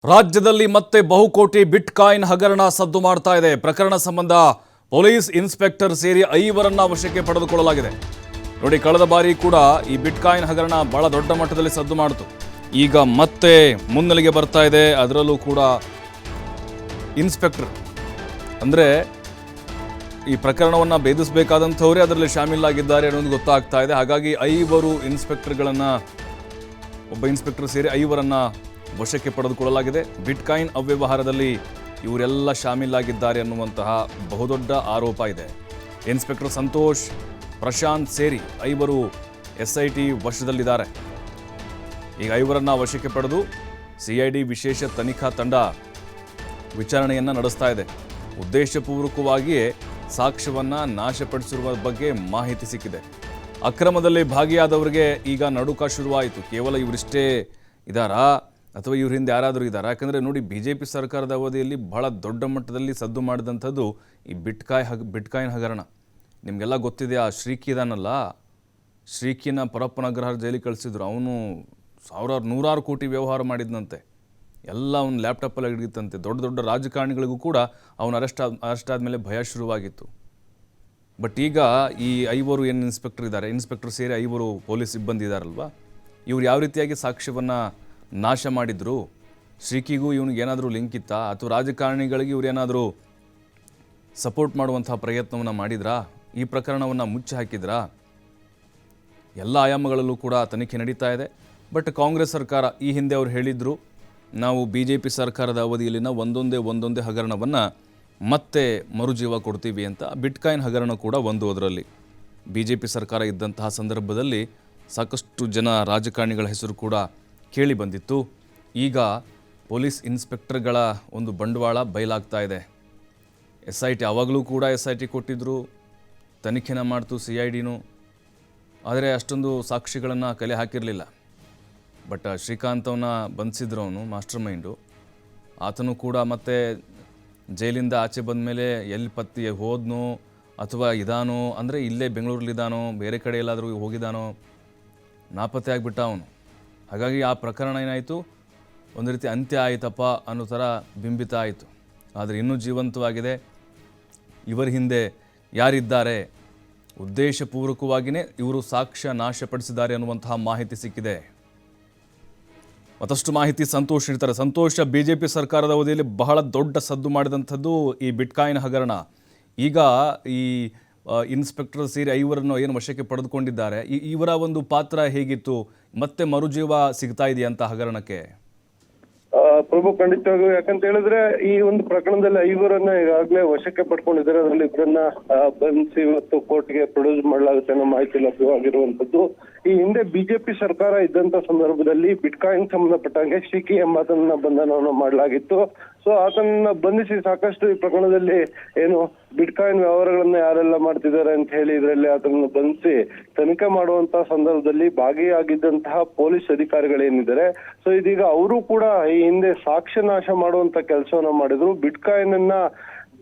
ರಾಜ್ಯದಲ್ಲಿ ಮತ್ತೆ ಬಹುಕೋಟಿ ಬಿಟ್ಕಾಯಿನ್ ಹಗರಣ ಸದ್ದು ಮಾಡ್ತಾ ಇದೆ. ಪ್ರಕರಣ ಸಂಬಂಧ ಪೊಲೀಸ್ ಇನ್ಸ್ಪೆಕ್ಟರ್ ಸೇರಿ 5 ವಶಕ್ಕೆ ಪಡೆದುಕೊಳ್ಳಲಾಗಿದೆ. ನೋಡಿ, ಕಳೆದ ಬಾರಿ ಕೂಡ ಈ ಬಿಟ್ಕಾಯಿನ್ ಹಗರಣ ಬಹಳ ದೊಡ್ಡ ಮಟ್ಟದಲ್ಲಿ ಸದ್ದು ಮಾಡಿತು. ಈಗ ಮತ್ತೆ ಮುನ್ನೆಲೆಗೆ ಬರ್ತಾ ಇದೆ. ಅದರಲ್ಲೂ ಕೂಡ ಇನ್ಸ್ಪೆಕ್ಟರ್ ಅಂದರೆ ಈ ಪ್ರಕರಣವನ್ನು ಭೇದಿಸಬೇಕಾದಂಥವರೇ ಅದರಲ್ಲಿ ಶಾಮೀಲಾಗಿದ್ದಾರೆ ಅನ್ನೋದು ಗೊತ್ತಾಗ್ತಾ ಇದೆ. ಹಾಗಾಗಿ 5 ಇನ್ಸ್ಪೆಕ್ಟರ್ಗಳನ್ನು, ಒಬ್ಬ ಇನ್ಸ್ಪೆಕ್ಟರ್ ಸೇರಿ 5 ವಶಕ್ಕೆ ಪಡೆದುಕೊಳ್ಳಲಾಗಿದೆ. ಬಿಟ್ಕಾಯಿನ್ ಅವ್ಯವಹಾರದಲ್ಲಿ ಇವರೆಲ್ಲ ಶಾಮೀಲಾಗಿದ್ದಾರೆ ಅನ್ನುವಂತಹ ಬಹುದೊಡ್ಡ ಆರೋಪ ಇದೆ. ಇನ್ಸ್ಪೆಕ್ಟರ್ ಸಂತೋಷ್, ಪ್ರಶಾಂತ್ ಸೇರಿ 5 SIT ವಶದಲ್ಲಿದ್ದಾರೆ. ಈಗ 5 ವಶಕ್ಕೆ ಪಡೆದು CID ವಿಶೇಷ ತನಿಖಾ ತಂಡ ವಿಚಾರಣೆಯನ್ನು ನಡೆಸ್ತಾ ಇದೆ. ಉದ್ದೇಶಪೂರ್ವಕವಾಗಿಯೇ ಸಾಕ್ಷ್ಯವನ್ನು ನಾಶಪಡಿಸಿರುವ ಬಗ್ಗೆ ಮಾಹಿತಿ ಸಿಕ್ಕಿದೆ. ಅಕ್ರಮದಲ್ಲಿ ಭಾಗಿಯಾದವರಿಗೆ ಈಗ ನಡುಕ ಶುರುವಾಯಿತು. ಕೇವಲ ಇವರಿಷ್ಟೇ ಇದ್ದಾರಾ ಅಥವಾ ಇವ್ರ ಹಿಂದೆ ಯಾರಾದರೂ ಇದ್ದಾರಾ? ಯಾಕಂದರೆ ನೋಡಿ, BJP ಸರ್ಕಾರದ ಅವಧಿಯಲ್ಲಿ ಬಹಳ ದೊಡ್ಡ ಮಟ್ಟದಲ್ಲಿ ಸದ್ದು ಮಾಡಿದಂಥದ್ದು ಈ ಬಿಟ್ಕಾಯಿನ್ ಹಗರಣ. ನಿಮಗೆಲ್ಲ ಗೊತ್ತಿದೆ. ಆ ಶ್ರೀಕಿ ಇದಾನಲ್ಲ, ಶ್ರೀಕಿನ ಪರಪ್ಪನಗ್ರಹಾರ ಜೈಲಿಗೆ ಕಳಿಸಿದ್ರು. ಅವನು ನೂರಾರು ಕೋಟಿ ವ್ಯವಹಾರ ಮಾಡಿದ್ನಂತೆ. ಎಲ್ಲ ಅವನು ಲ್ಯಾಪ್ಟಾಪಲ್ಲಿ ಹಿಡಿಯುತ್ತಂತೆ. ದೊಡ್ಡ ದೊಡ್ಡ ರಾಜಕಾರಣಿಗಳಿಗೂ ಕೂಡ ಅವನು ಅರೆಸ್ಟ್ ಆದಮೇಲೆ ಭಯ ಶುರುವಾಗಿತ್ತು. ಬಟ್ ಈಗ ಈ 5 ಏನು ಇನ್ಸ್ಪೆಕ್ಟರ್ ಇದ್ದಾರೆ, ಇನ್ಸ್ಪೆಕ್ಟರ್ ಸೇರಿ 5 ಪೊಲೀಸ್ ಸಿಬ್ಬಂದಿ ಇದ್ದಾರಲ್ವ, ಇವ್ರು ಯಾವ ರೀತಿಯಾಗಿ ಸಾಕ್ಷ್ಯವನ್ನು ನಾಶ ಮಾಡಿದ್ರು? ಶ್ರೀಕಿಗೂ ಇವನಿಗೆ ಏನಾದರೂ ಲಿಂಕ್ ಇತ್ತಾ? ಅಥವಾ ರಾಜಕಾರಣಿಗಳಿಗೆ ಇವರೇನಾದರೂ ಸಪೋರ್ಟ್ ಮಾಡುವಂತಹ ಪ್ರಯತ್ನವನ್ನು ಮಾಡಿದ್ರಾ? ಈ ಪ್ರಕರಣವನ್ನು ಮುಚ್ಚಿ ಹಾಕಿದ್ರಾ? ಎಲ್ಲ ಆಯಾಮಗಳಲ್ಲೂ ಕೂಡ ತನಿಖೆ ನಡೀತಾ ಇದೆ. ಬಟ್ ಕಾಂಗ್ರೆಸ್ ಸರ್ಕಾರ ಈ ಹಿಂದೆ ಅವರು ಹೇಳಿದ್ರು, ನಾವು BJP ಸರ್ಕಾರದ ಅವಧಿಯಲ್ಲಿನ ಒಂದೊಂದೇ ಹಗರಣವನ್ನು ಮತ್ತೆ ಮರುಜೀವ ಕೊಡ್ತೀವಿ ಅಂತ. ಬಿಟ್ಕಾಯಿನ್ ಹಗರಣ ಕೂಡ ಒಂದು. ಅದರಲ್ಲಿ BJP ಸರ್ಕಾರ ಇದ್ದಂತಹ ಸಂದರ್ಭದಲ್ಲಿ ಸಾಕಷ್ಟು ಜನ ರಾಜಕಾರಣಿಗಳ ಹೆಸರು ಕೂಡ ಕೇಳಿ ಬಂದಿತ್ತು. ಈಗ ಪೊಲೀಸ್ ಇನ್ಸ್ಪೆಕ್ಟರ್ಗಳ ಒಂದು ಬಂಡವಾಳ ಬಯಲಾಗ್ತಾ ಇದೆ. SIT ಆವಾಗಲೂ ಕೂಡ SIT ಕೊಟ್ಟಿದ್ದರು, ತನಿಖೆನ ಮಾಡ್ತು CIDನೂ. ಆದರೆ ಅಷ್ಟೊಂದು ಸಾಕ್ಷಿಗಳನ್ನು ಕಲೆ ಹಾಕಿರಲಿಲ್ಲ. ಬಟ್ ಶ್ರೀಕಾಂತವನ್ನ ಬಂಧಿಸಿದ್ರು, ಅವನು ಮಾಸ್ಟರ್ ಮೈಂಡು. ಆತನು ಕೂಡ ಮತ್ತೆ ಜೈಲಿಂದ ಆಚೆ ಬಂದ ಮೇಲೆ ಎಲ್ಲಿ ಪತ್ತಿ ಹೋದ್ನೋ ಅಥವಾ ಇದಾನೋ, ಅಂದರೆ ಇಲ್ಲೇ ಬೆಂಗಳೂರಲ್ಲಿದ್ದಾನೋ ಬೇರೆ ಕಡೆ ಎಲ್ಲಾದರೂ ಹೋಗಿದ್ದಾನೋ, ನಾಪತ್ತೆ ಆಗಿಬಿಟ್ಟ ಅವನು. ಹಾಗಾಗಿ ಆ ಪ್ರಕರಣ ಏನಾಯಿತು, ಒಂದು ರೀತಿ ಅಂತ್ಯ ಆಯಿತಪ್ಪ ಅನ್ನೋ ಥರ ಬಿಂಬಿತ ಆಯಿತು. ಆದರೆ ಇನ್ನೂ ಜೀವಂತವಾಗಿದೆ. ಇವರ ಹಿಂದೆ ಯಾರಿದ್ದಾರೆ, ಉದ್ದೇಶಪೂರ್ವಕವಾಗಿಯೇ ಇವರು ಸಾಕ್ಷ್ಯ ನಾಶಪಡಿಸಿದ್ದಾರೆ ಅನ್ನುವಂತಹ ಮಾಹಿತಿ ಸಿಕ್ಕಿದೆ. ಮತ್ತಷ್ಟು ಮಾಹಿತಿ ಸಂತೋಷ್ ಇರ್ತಾರೆ. ಸಂತೋಷ, BJP ಸರ್ಕಾರದ ಅವಧಿಯಲ್ಲಿ ಬಹಳ ದೊಡ್ಡ ಸದ್ದು ಮಾಡಿದಂಥದ್ದು ಈ ಬಿಟ್ಕಾಯಿನ್ ಹಗರಣ. ಈಗ ಈ ಇನ್ಸ್ಪೆಕ್ಟರ್ ಸೇರಿ 5 ಏನು ವಶಕ್ಕೆ ಪಡೆದುಕೊಂಡಿದ್ದಾರೆ, ಇವರ ಒಂದು ಪಾತ್ರ ಹೇಗಿತ್ತು? ಮತ್ತೆ ಮರುಜೀವ ಸಿಗ್ತಾ ಇದೆಯಂತ ಹಗರಣಕ್ಕೆ? ಪ್ರಭು, ಖಂಡಿತವಾಗೂ. ಯಾಕಂತ ಹೇಳಿದ್ರೆ ಈ ಒಂದು ಪ್ರಕರಣದಲ್ಲಿ 5 ಈಗಾಗಲೇ ವಶಕ್ಕೆ ಪಡ್ಕೊಂಡಿದ್ದಾರೆ. ಅದರಲ್ಲಿ 2 ಬಂಧಿಸಿ ಇವತ್ತು ಕೋರ್ಟ್ಗೆ ಪ್ರೊಡ್ಯೂಸ್ ಮಾಡಲಾಗುತ್ತೆ ಅನ್ನೋ ಮಾಹಿತಿ ಲಭ್ಯವಾಗಿರುವಂತದ್ದು. ಈ ಹಿಂದೆ BJP ಸರ್ಕಾರ ಇದ್ದಂತ ಸಂದರ್ಭದಲ್ಲಿ ಬಿಟ್ಕಾಯಿನ್ ಸಂಬಂಧಪಟ್ಟಂಗೆ ಶ್ರೀಕಿ ಎಂಬಾತನ ಬಂಧನವನ್ನು ಮಾಡಲಾಗಿತ್ತು. ಸೊ ಆತನನ್ನ ಬಂಧಿಸಿ ಸಾಕಷ್ಟು ಈ ಪ್ರಕರಣದಲ್ಲಿ ಏನು ಬಿಟ್ಕಾಯಿನ್ ವ್ಯವಹಾರಗಳನ್ನ ಯಾರೆಲ್ಲ ಮಾಡ್ತಿದ್ದಾರೆ ಅಂತ ಹೇಳಿ ಇದರಲ್ಲಿ ಆತನನ್ನು ಬಂಧಿಸಿ ತನಿಖೆ ಮಾಡುವಂತಹ ಸಂದರ್ಭದಲ್ಲಿ ಭಾಗಿಯಾಗಿದ್ದಂತಹ ಪೊಲೀಸ್ ಅಧಿಕಾರಿಗಳೇನಿದ್ದಾರೆ, ಸೊ ಇದೀಗ ಅವರು ಕೂಡ ಈ ಹಿಂದೆ ಸಾಕ್ಷ್ಯ ನಾಶ ಮಾಡುವಂತ ಕೆಲಸವನ್ನ ಮಾಡಿದ್ರು. ಬಿಟ್ಕಾಯಿನ್ ಅನ್ನ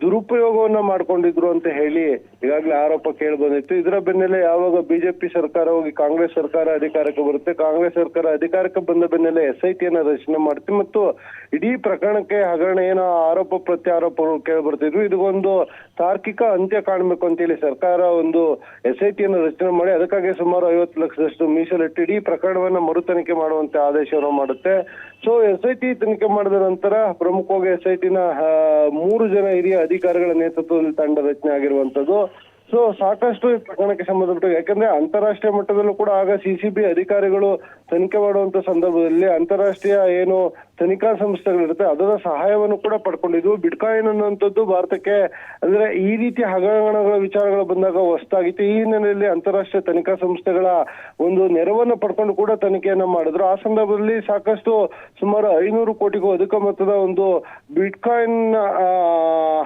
ದುರುಪಯೋಗವನ್ನ ಮಾಡ್ಕೊಂಡಿದ್ರು ಅಂತ ಹೇಳಿ ಈಗಾಗಲೇ ಆರೋಪ ಕೇಳಿ ಬಂದಿತ್ತು. ಇದರ ಬೆನ್ನಲ್ಲೇ ಯಾವಾಗ BJP ಸರ್ಕಾರ ಹೋಗಿ ಕಾಂಗ್ರೆಸ್ ಸರ್ಕಾರ ಅಧಿಕಾರಕ್ಕೆ ಬರುತ್ತೆ, ಕಾಂಗ್ರೆಸ್ ಸರ್ಕಾರ ಅಧಿಕಾರಕ್ಕೆ ಬಂದ ಬೆನ್ನಲ್ಲೇ SIT ಅನ್ನ ರಚನೆ ಮಾಡುತ್ತೆ ಮತ್ತು ಇಡೀ ಪ್ರಕರಣಕ್ಕೆ ಹಗರಣ ಏನೋ ಆರೋಪ ಪ್ರತ್ಯಾರೋಪಗಳು ಕೇಳಿ ಬರ್ತಿದ್ವು. ಇದಕ್ಕೊಂದು ತಾರ್ಕಿಕ ಅಂತ್ಯ ಕಾಣಬೇಕು ಅಂತೇಳಿ ಸರ್ಕಾರ ಒಂದು SIT ಅನ್ನು ರಚನೆ ಮಾಡಿ ಅದಕ್ಕಾಗಿ ಸುಮಾರು 50 ಲಕ್ಷದಷ್ಟು ಮೀಸಲಿಟ್ಟು ಇಡೀ ಪ್ರಕರಣವನ್ನ ಮರು ತನಿಖೆ ಮಾಡುವಂತೆ ಆದೇಶವನ್ನು ಮಾಡುತ್ತೆ. ಸೊ SIT ತನಿಖೆ ಮಾಡಿದ ನಂತರ ಪ್ರಮುಖವಾಗಿ SITನ 3 ಜನ ಹಿರಿಯ ಅಧಿಕಾರಿಗಳ ನೇತೃತ್ವದಲ್ಲಿ ತಂಡ ರಚನೆ ಆಗಿರುವಂತದ್ದು. ಸೊ ಸಾಕಷ್ಟು ಈ ಪ್ರಕರಣಕ್ಕೆ ಸಂಬಂಧಪಟ್ಟ, ಯಾಕಂದ್ರೆ ಅಂತಾರಾಷ್ಟ್ರೀಯ ಮಟ್ಟದಲ್ಲೂ ಕೂಡ ಆಗ CCB ಅಧಿಕಾರಿಗಳು ತನಿಖೆ ಮಾಡುವಂತ ಸಂದರ್ಭದಲ್ಲಿ ಅಂತಾರಾಷ್ಟ್ರೀಯ ಏನು ತನಿಖಾ ಸಂಸ್ಥೆಗಳಿರುತ್ತೆ ಅದರ ಸಹಾಯವನ್ನು ಕೂಡ ಪಡ್ಕೊಂಡಿದ್ವು. ಬಿಟ್ಕಾಯಿನ್ ಅನ್ನುವಂಥದ್ದು ಭಾರತಕ್ಕೆ ಅಂದ್ರೆ ಈ ರೀತಿಯ ಹಗರಣಗಳ ವಿಚಾರಗಳು ಬಂದಾಗ ಹೊಸದಾಗಿತ್ತು. ಈ ಹಿನ್ನೆಲೆಯಲ್ಲಿ ಅಂತಾರಾಷ್ಟ್ರೀಯ ತನಿಖಾ ಸಂಸ್ಥೆಗಳ ಒಂದು ನೆರವನ್ನು ಪಡ್ಕೊಂಡು ಕೂಡ ತನಿಖೆಯನ್ನ ಮಾಡಿದ್ರು. ಆ ಸಂದರ್ಭದಲ್ಲಿ ಸಾಕಷ್ಟು ಸುಮಾರು 500 ಕೋಟಿಗೂ ಅಧಿಕ ಮೊತ್ತದ ಒಂದು ಬಿಟ್ಕಾಯಿನ್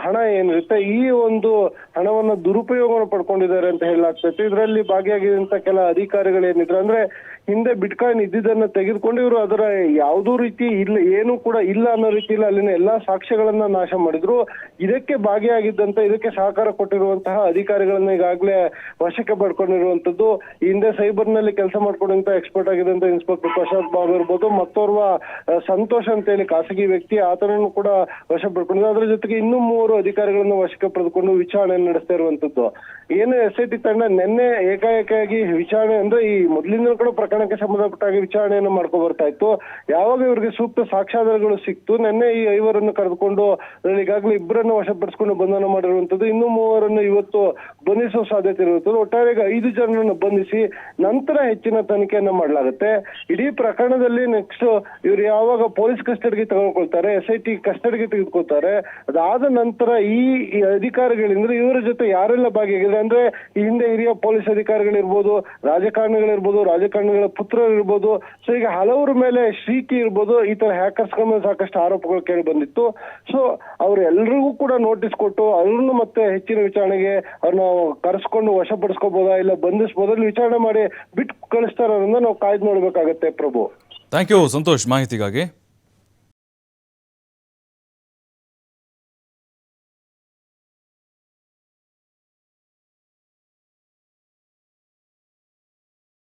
ಹಣ ಏನಿರುತ್ತೆ, ಈ ಒಂದು ಹಣವನ್ನು ದುರುಪಯೋಗವನ್ನು ಪಡ್ಕೊಂಡಿದ್ದಾರೆ ಅಂತ ಹೇಳಲಾಗ್ತೈತೆ. ಇದರಲ್ಲಿ ಭಾಗಿಯಾಗಿದ್ದಂತ ಕೆಲ ಅಧಿಕಾರಿಗಳೇನಿದ್ರು, ಅಂದ್ರೆ ಹಿಂದೆ ಬಿಟ್ಕಾಯಿನ್ ಇದ್ದಿದ್ದನ್ನ ತೆಗೆದುಕೊಂಡು ಇವರು ಅದರ ಯಾವುದೂ ರೀತಿ ಇಲ್ಲ, ಏನು ಕೂಡ ಇಲ್ಲ ಅನ್ನೋ ರೀತಿಯಲ್ಲಿ ಅಲ್ಲಿನ ಎಲ್ಲಾ ಸಾಕ್ಷ್ಯಗಳನ್ನ ನಾಶ ಮಾಡಿದ್ರು. ಇದಕ್ಕೆ ಭಾಗಿಯಾಗಿದ್ದಂತ, ಇದಕ್ಕೆ ಸಹಕಾರ ಕೊಟ್ಟಿರುವಂತಹ ಅಧಿಕಾರಿಗಳನ್ನ ಈಗಾಗಲೇ ವಶಕ್ಕೆ ಪಡ್ಕೊಂಡಿರುವಂತದ್ದು. ಈ ಹಿಂದೆ ಸೈಬರ್ ನಲ್ಲಿ ಕೆಲಸ ಮಾಡ್ಕೊಂಡಂತ ಎಕ್ಸ್ಪರ್ಟ್ ಆಗಿದ್ದಂತ ಇನ್ಸ್ಪೆಕ್ಟರ್ ಪ್ರಶಾಂತ್ ಬಾಬು ಇರ್ಬೋದು, ಮತ್ತೋರ್ವ ಸಂತೋಷ್ ಅಂತ ಹೇಳಿ ಖಾಸಗಿ ವ್ಯಕ್ತಿ, ಆತನನ್ನು ಕೂಡ ವಶ ಪಡ್ಕೊಂಡಿದ್ದು. ಅದರ ಜೊತೆಗೆ ಇನ್ನೂ 3 ಅಧಿಕಾರಿಗಳನ್ನು ವಶಕ್ಕೆ ಪಡೆದುಕೊಂಡು ವಿಚಾರಣೆ ನಡೆಸ್ತಾ ಇರುವಂತದ್ದು. ಏನು SIT ತಂಡ ನಿನ್ನೆ ಏಕಾಏಕಿಯಾಗಿ ವಿಚಾರಣೆ ಅಂದ್ರೆ ಈ ಮೊದಲಿಂದ ಕೂಡ ಪ್ರಕರಣಕ್ಕೆ ಸಂಬಂಧಪಟ್ಟಾಗಿ ವಿಚಾರಣೆಯನ್ನು ಮಾಡ್ಕೊ ಬರ್ತಾ ಇತ್ತು. ಯಾವಾಗ ಇವರಿಗೆ ಸೂಕ್ತ ಸಾಕ್ಷ್ಯಾಧಾರಗಳು ಸಿಕ್ತು, ನಿನ್ನೆ ಈ 5 ಕರೆದುಕೊಂಡು ಈಗಾಗಲೇ 2 ವಶಪಡಿಸಿಕೊಂಡು ಬಂಧನ ಮಾಡಿರುವಂತದ್ದು. ಇನ್ನೂ 3 ಇವತ್ತು ಬಂಧಿಸುವ ಸಾಧ್ಯತೆ ಇರುವಂತದ್ದು. ಒಟ್ಟಾರೆ 5 ಜನರನ್ನು ಬಂಧಿಸಿ ನಂತರ ಹೆಚ್ಚಿನ ತನಿಖೆಯನ್ನ ಮಾಡಲಾಗುತ್ತೆ. ಇಡೀ ಪ್ರಕರಣದಲ್ಲಿ ನೆಕ್ಸ್ಟ್ ಇವರು ಯಾವಾಗ ಪೊಲೀಸ್ ಕಸ್ಟಡಿಗೆ ತೆಗೆದುಕೊಳ್ತಾರೆ, SIT ಕಸ್ಟಡಿಗೆ ತೆಗೆದುಕೊಳ್ತಾರೆ, ಅದಾದ ನಂತರ ಈ ಅಧಿಕಾರಿಗಳಿಂದ ಇವರ ಜೊತೆ ಯಾರೆಲ್ಲ ಭಾಗಿಯಾಗಿದ್ದಾರೆ ಅಂದ್ರೆ ಈ ಹಿಂದೆ ಹಿರಿಯ ಪೊಲೀಸ್ ಅಧಿಕಾರಿಗಳಿರ್ಬೋದು, ರಾಜಕಾರಣಿಗಳಿರ್ಬೋದು, ರಾಜಕಾರಣಿಗಳ ಪುತ್ರರಿರ್ಬೋದು, ಸೊ ಈಗ ಹಲವರ ಮೇಲೆ ಶ್ರೀಕಿ ಇರ್ಬೋದು, ಈ ತರ ಹ್ಯಾಕರ್ಸ್ ಮೇಲೆ ಸಾಕಷ್ಟು ಆರೋಪಗಳು ಕೇಳಿ ಬಂದಿತ್ತು. ಸೊ ಅವ್ರೆಲ್ರಿಗೂ ಕೂಡ ನೋಟಿಸ್ ಕೊಟ್ಟು ಅವ್ರನ್ನು ಮತ್ತೆ ಹೆಚ್ಚಿನ ವಿಚಾರಣೆಗೆ ಅವ್ರನ್ನ ಕರೆಸ್ಕೊಂಡು ವಶಪಡಿಸ್ಕೋಬಹುದಾ ಇಲ್ಲ ಬಂಧಿಸಬಹುದಾ, ವಿಚಾರಣೆ ಮಾಡಿ ಬಿಟ್ಟು ಕಳಿಸ್ತಾರ ಅನ್ನೋದನ್ನ ನಾವು ಕಾಯ್ದು ನೋಡ್ಬೇಕಾಗತ್ತೆ ಪ್ರಭು. ಥ್ಯಾಂಕ್ ಯು ಸಂತೋಷ್ ಮಾಹಿತಿಗಾಗಿ.